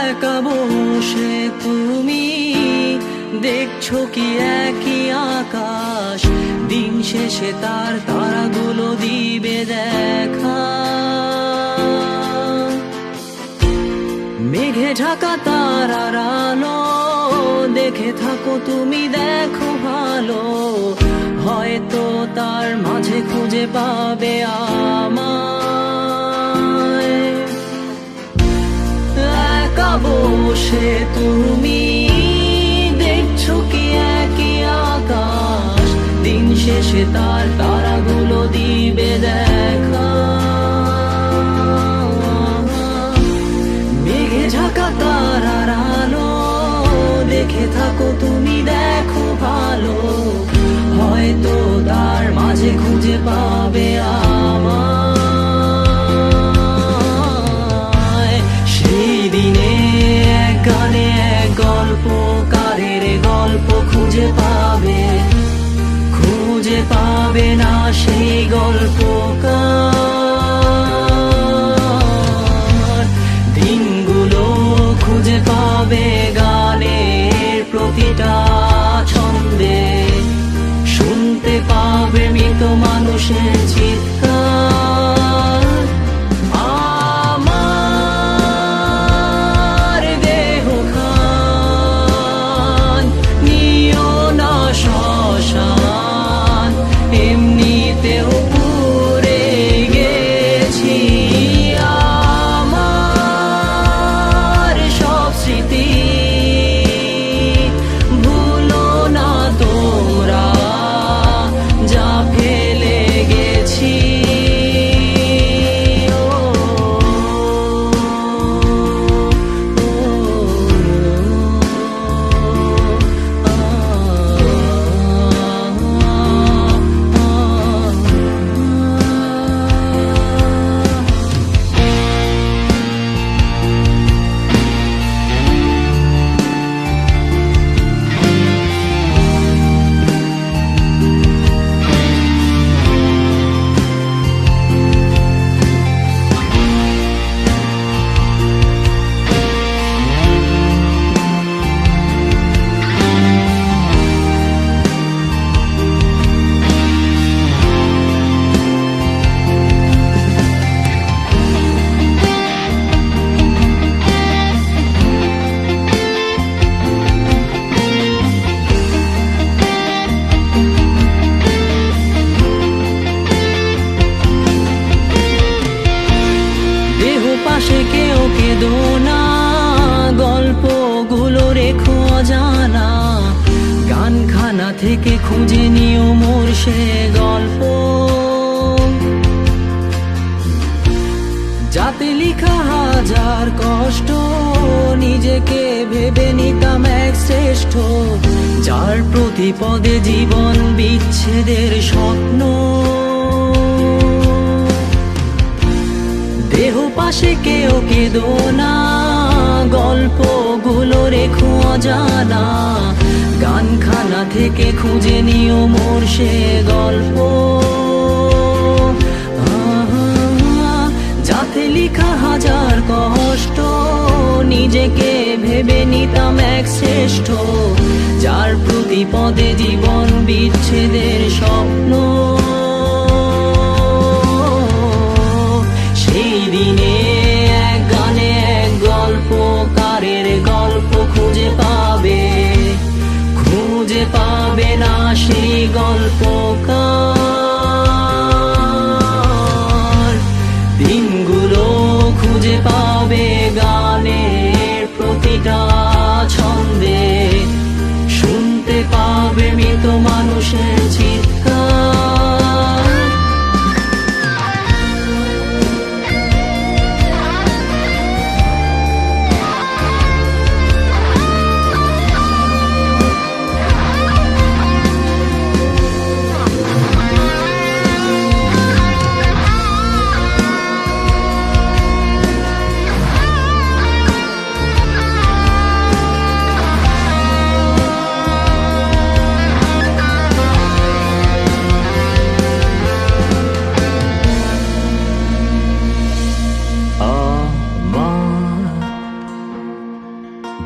একা বসে তুমি দেখছো কি একই আকাশ, দিন শেষে তার তারাগুলো দিবে দেখা। মেঘে ঢাকা তারার আলো দেখে থাকো তুমি, দেখো ভালো, হয়তো তার মাঝে খুঁজে পাবে আমায়। একা বসে তুমি দেখছো কি একই আকাশ, দিন শেষে তার তারাগুলো দিবে দেখা। মেঘে ঢাকা তারার আলো দেখে থাকো তুমি, দেখো ভালো, হয়তো তার মাঝে খুঁজে পাবে আমায়। সেই দিনে এক গানে এক গল্পকারের গল্প খুঁজে পাবে, খুঁজে পাবে না সেই গল্পকার। দিনগুলো খুঁজে পাবে গানের প্রতিটা ছন্দে, শুনতে পাবে মৃত মানুষের চিৎকার। আমার দেহখান নিও না শ্মশান, এমনিতেও পুড়ে গেছি। আমার সব স্মৃতি ভুলো না তোমরা, যা ফেলে গেছি। পাশে কেউ কেঁদো না, গল্পগুলো রেখো অজানা, গানখানা থেকে খুঁজে নিও মোর সে গল্প, যাতে লিখা হাজার কষ্ট, নিজেকে ভেবে নিতাম এক শ্রেষ্ঠ, যার প্রতি পদে জীবন বিচ্ছেদের স্বপ্ন। দেহ পাশে কেউ কেঁদো না, গল্পগুলো রেখো অজানা, গানখানা থেকে খুঁজে নিও মোর সে গল্প, যাতে লিখা হাজার কষ্ট, নিজেকে ভেবে নিতাম এক শ্রেষ্ঠ, যার প্রতি পদে জীবন বিচ্ছেদের স্বপ্ন। সেই দিনে এক গানে এক গল্পকারের গল্প খুঁজে পাবে, খুঁজে পাবে না সেই গল্পকার। দিনগুলো খুঁজে পাবে গানের প্রতিটা ছন্দে, শুনতে পাবে মৃত মানুষের চিৎকার।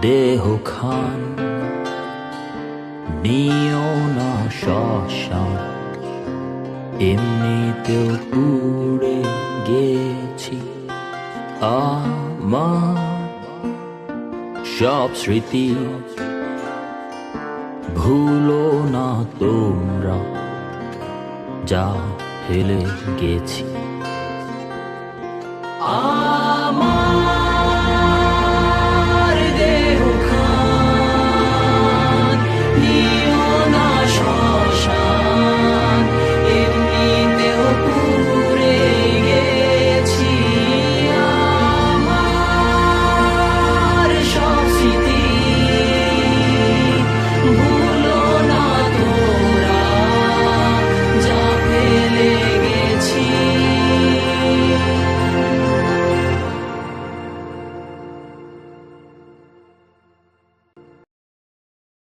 দেহ খান নিও না শ্মশান, এমনিতেও পুড়ে গেছি আমার সব স্মৃতি। ভুলো না তোমরা যা ফেলে গেছি।